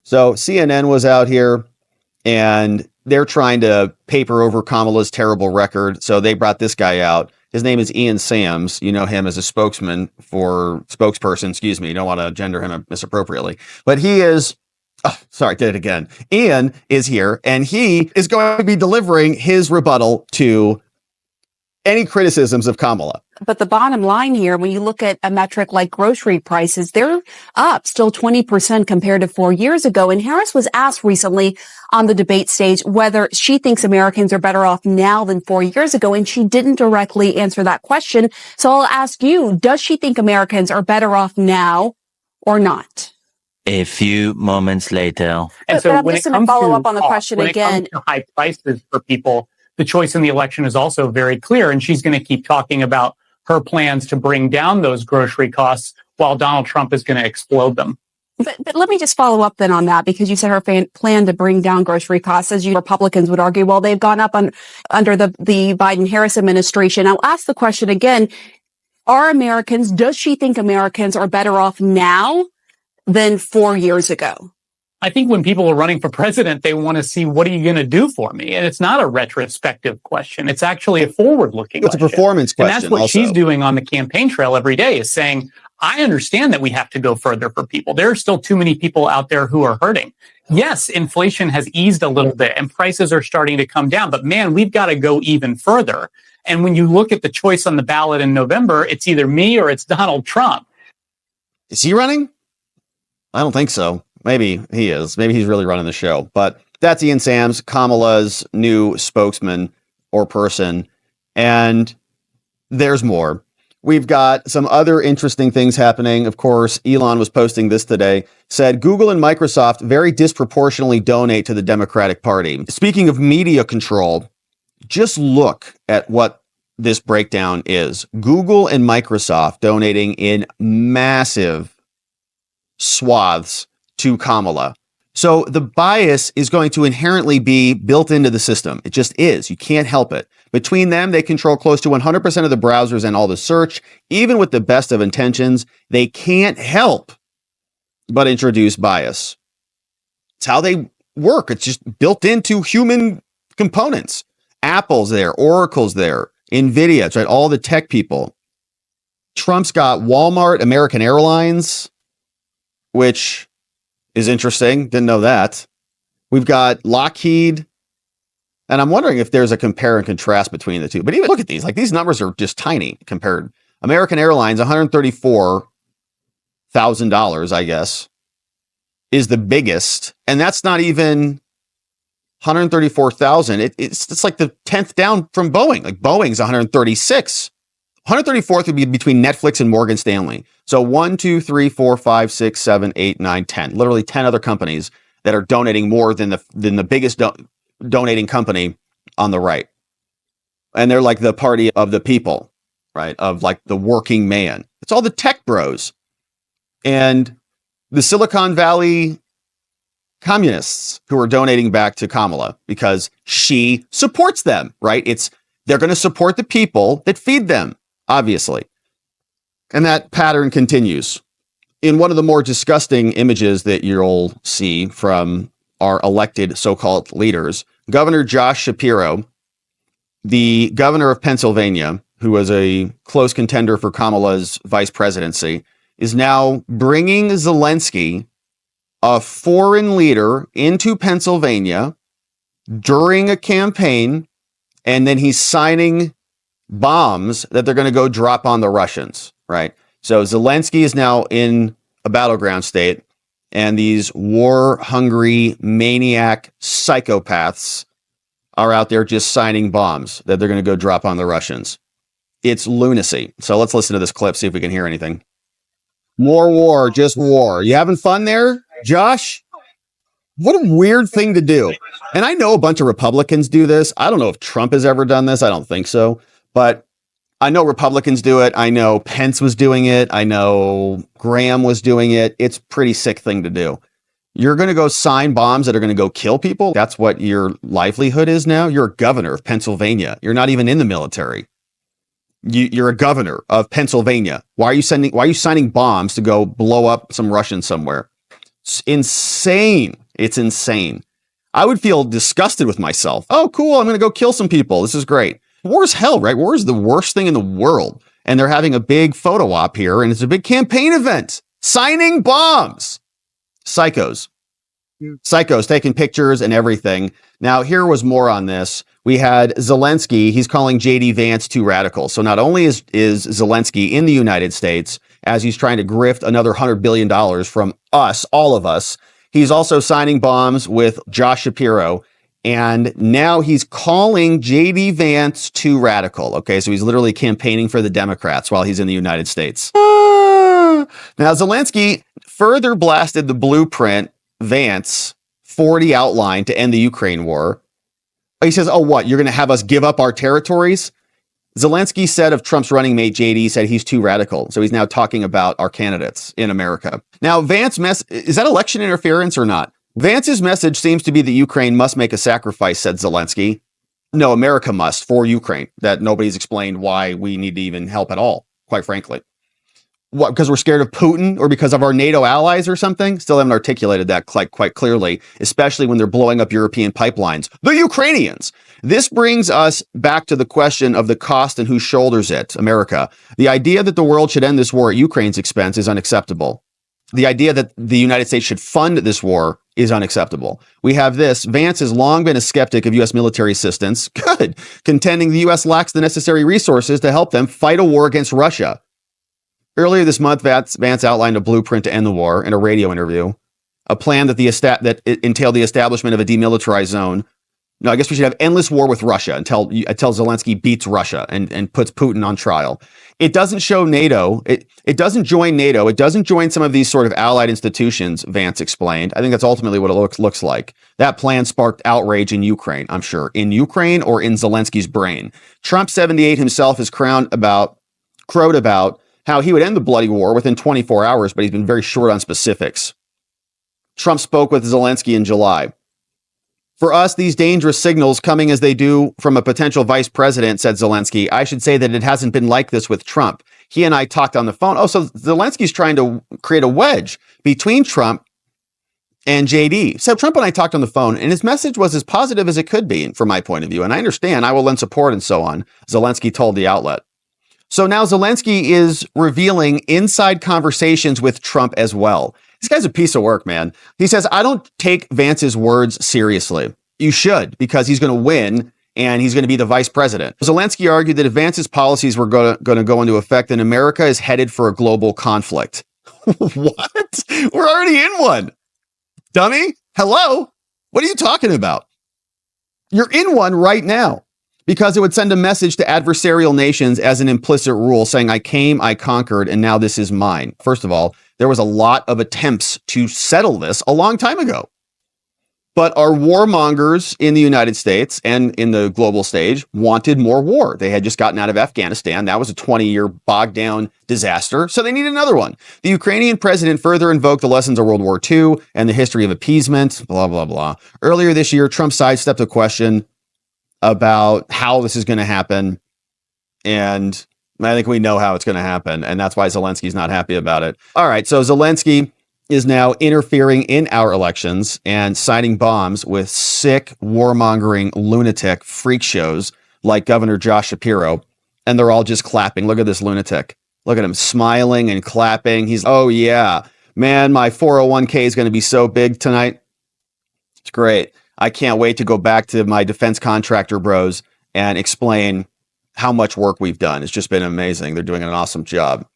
So CNN was out here and they're trying to paper over Kamala's terrible record. So they brought this guy out. His name is Ian Sams. You know him as a spokesperson. Excuse me. You don't want to gender him misappropriately, but he is. Oh, sorry, did it again. Ian is here and he is going to be delivering his rebuttal to any criticisms of Kamala. But the bottom line here, when you look at a metric like grocery prices, they're up still 20% compared to 4 years ago. And Harris was asked recently on the debate stage whether she thinks Americans are better off now than 4 years ago. And she didn't directly answer that question. So I'll ask you, does she think Americans are better off now or not? A few moments later. And so I'm just going to follow up on the question again. When it comes to high prices for people, the choice in the election is also very clear. And she's going to keep talking about her plans to bring down those grocery costs while Donald Trump is going to explode them. But let me just follow up then on that, because you said her plan to bring down grocery costs, as you Republicans would argue, well, they've gone up under the Biden-Harris administration. I'll ask the question again. Does she think Americans are better off now than 4 years ago? I think when people are running for president, they want to see, what are you going to do for me? And it's not a retrospective question. It's actually a forward-looking question. It's a performance question. And that's what she's doing on the campaign trail every day, is saying, I understand that we have to go further for people. There are still too many people out there who are hurting. Yes, inflation has eased a little bit and prices are starting to come down, but man, we've got to go even further. And when you look at the choice on the ballot in November, it's either me or it's Donald Trump. Is he running? I don't think so. Maybe he is. Maybe he's really running the show. But that's Ian Sams, Kamala's new spokesman or person. And there's more. We've got some other interesting things happening. Of course, Elon was posting this today, said Google and Microsoft very disproportionately donate to the Democratic Party. Speaking of media control, just look at what this breakdown is. Google and Microsoft donating in massive swaths to Kamala. So the bias is going to inherently be built into the system. It just is. You can't help it. Between them, they control close to 100% of the browsers and all the search. Even with the best of intentions, they can't help but introduce bias. It's how they work. It's just built into human components. Apple's there, Oracle's there, Nvidia, it's right, all the tech people. Trump's got Walmart, American Airlines, which is interesting. Didn't know that. We've got Lockheed. And I'm wondering if there's a compare and contrast between the two. But even look at these. Like, these numbers are just tiny compared. American Airlines, $134,000, I guess, is the biggest. And that's not even 134,000. It's like the 10th down from Boeing. Like, Boeing's 136. 134th would be between Netflix and Morgan Stanley. So 1, 2, 3, 4, 5, 6, 7, 8, 9, 10. Literally 10 other companies that are donating more than the biggest donating company on the right. And they're like the party of the people, right? Of like the working man. It's all the tech bros. And the Silicon Valley communists who are donating back to Kamala because she supports them, right? They're going to support the people that feed them, obviously. And that pattern continues. In one of the more disgusting images that you'll see from our elected so-called leaders, Governor Josh Shapiro, the governor of Pennsylvania, who was a close contender for Kamala's vice presidency, is now bringing Zelensky, a foreign leader, into Pennsylvania during a campaign, and then he's signing bombs that they're going to go drop on the Russians, right? So Zelensky is now in a battleground state, and these war-hungry, maniac psychopaths are out there just signing bombs that they're going to go drop on the Russians. It's lunacy. So let's listen to this clip, see if we can hear anything. More war, just war. You having fun there, Josh? What a weird thing to do. And I know a bunch of Republicans do this. I don't know if Trump has ever done this. I don't think so. But I know Republicans do it. I know Pence was doing it. I know Graham was doing it. It's a pretty sick thing to do. You're going to go sign bombs that are going to go kill people. That's what your livelihood is now. You're a governor of Pennsylvania. You're not even in the military. You're a governor of Pennsylvania. Why are you signing bombs to go blow up some Russians somewhere? It's insane. It's insane. I would feel disgusted with myself. Oh, cool. I'm going to go kill some people. This is great. War is hell, right? War is the worst thing in the world. And they're having a big photo op here, and it's a big campaign event. Signing bombs. Psychos. Psychos taking pictures and everything. Now, here was more on this. We had Zelensky. He's calling J.D. Vance too radical. So not only is Zelensky in the United States, as he's trying to grift another $100 billion from us, all of us, he's also signing bombs with Josh Shapiro. And now he's calling J.D. Vance too radical. Okay, so he's literally campaigning for the Democrats while he's in the United States. Now, Zelensky further blasted the blueprint Vance 40 outline to end the Ukraine war. He says, oh, what? You're going to have us give up our territories? Zelensky said of Trump's running mate, JD, said he's too radical. So he's now talking about our candidates in America. Now, is that election interference or not? Vance's message seems to be that Ukraine must make a sacrifice, said Zelensky. No, America must for Ukraine. That nobody's explained why we need to even help at all, quite frankly. What, because we're scared of Putin or because of our NATO allies or something? Still haven't articulated that quite clearly, especially when they're blowing up European pipelines. The Ukrainians. This brings us back to the question of the cost and who shoulders it, America. The idea that the world should end this war at Ukraine's expense is unacceptable. The idea that the United States should fund this war is unacceptable. We have this. Vance has long been a skeptic of U.S. military assistance. Good. Contending the U.S. lacks the necessary resources to help them fight a war against Russia. Earlier this month, Vance outlined a blueprint to end the war in a radio interview, a plan that entailed the establishment of a demilitarized zone. No, I guess we should have endless war with Russia until Zelensky beats Russia and puts Putin on trial. It doesn't show NATO. It doesn't join NATO. It doesn't join some of these sort of allied institutions, Vance explained. I think that's ultimately what it looks like. That plan sparked outrage in Ukraine, I'm sure. In Ukraine or in Zelensky's brain. Trump 78 himself has crowed about how he would end the bloody war within 24 hours, but he's been very short on specifics. Trump spoke with Zelensky in July. For us, these dangerous signals coming as they do from a potential vice president, said Zelensky. I should say that it hasn't been like this with Trump. He and I talked on the phone. Oh, so Zelensky's trying to create a wedge between Trump and JD. So Trump and I talked on the phone, and his message was as positive as it could be from my point of view. And I understand, I will lend support and so on, Zelensky told the outlet. So now Zelensky is revealing inside conversations with Trump as well. This guy's a piece of work, man. He says, I don't take Vance's words seriously. You should, because he's going to win and he's going to be the vice president. Zelensky argued that if Vance's policies were going to go into effect, then America is headed for a global conflict. What? We're already in one. Dummy. Hello. What are you talking about? You're in one right now. Because it would send a message to adversarial nations as an implicit rule saying, I came, I conquered, and now this is mine. First of all, there was a lot of attempts to settle this a long time ago. But our warmongers in the United States and in the global stage wanted more war. They had just gotten out of Afghanistan. That was a 20-year bogged down disaster. So they needed another one. The Ukrainian president further invoked the lessons of World War II and the history of appeasement, blah, blah, blah. Earlier this year, Trump sidestepped a question about how this is going to happen. And I think we know how it's going to happen. And that's why Zelensky's not happy about it. All right. So Zelensky is now interfering in our elections and signing bombs with sick, warmongering, lunatic freak shows like Governor Josh Shapiro. And they're all just clapping. Look at this lunatic. Look at him smiling and clapping. He's, oh, yeah, man, my 401k is going to be so big tonight. It's great. I can't wait to go back to my defense contractor bros and explain how much work we've done. It's just been amazing. They're doing an awesome job.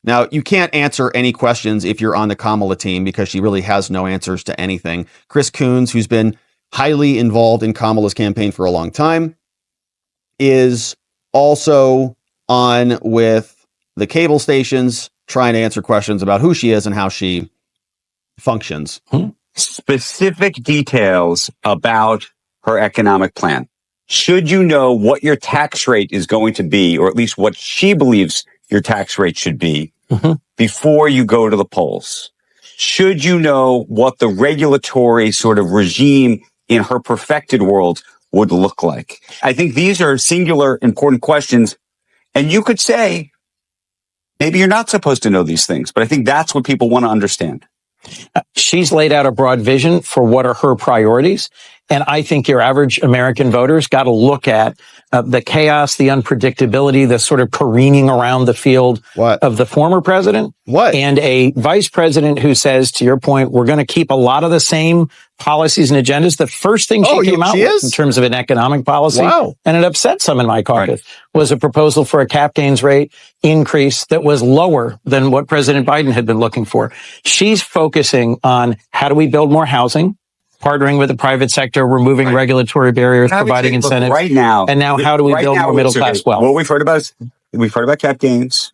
Now, you can't answer any questions if you're on the Kamala team because she really has no answers to anything. Chris Coons, who's been highly involved in Kamala's campaign for a long time, is also on with the cable stations trying to answer questions about who she is and how she functions. Specific details about her economic plan. Should you know what your tax rate is going to be, or at least what she believes your tax rate should be before you go to the polls? Should you know what the regulatory sort of regime in her perfected world would look like? I think these are singular important questions. And you could say, maybe you're not supposed to know these things, but I think that's what people want to understand. She's laid out a broad vision for what are her priorities. And I think your average American voter's got to look at the chaos, the unpredictability, the sort of careening around the field of the former president. And a vice president who says, to your point, we're going to keep a lot of the same policies and agendas. The first thing she came out with in terms of an economic policy, and it upset some in my caucus, was a proposal for a cap gains rate increase that was lower than what President Biden had been looking for. She's focusing on how do we build more housing, partnering with the private sector, removing regulatory barriers, providing incentives. Right now, and now how do we build more middle class wealth? What we've heard about cap gains.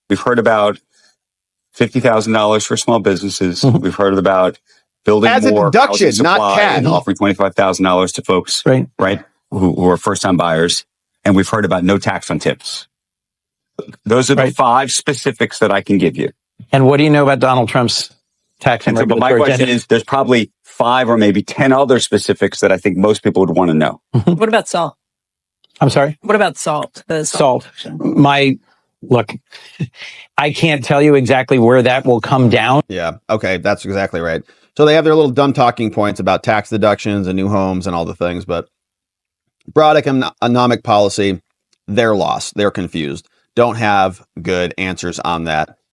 We've heard about $50,000 for small businesses. We've heard about building as more a deduction, housing supply not cash, and offering $25,000 to folks, who are first time buyers. And we've heard about no tax on tips. Those are the 5 specifics that I can give you. And what do you know about Donald Trump's tax and regulatory my question is, there's probably 5 or maybe 10 other specifics that I think most people would want to know. What about salt? I'm sorry? What about salt? The Salt. Look, I can't tell you exactly where that will come down. Yeah. Okay. That's exactly right. So they have their little dumb talking points about tax deductions and new homes and all the things, but broad economic policy, they're lost. They're confused. Don't have good answers on that.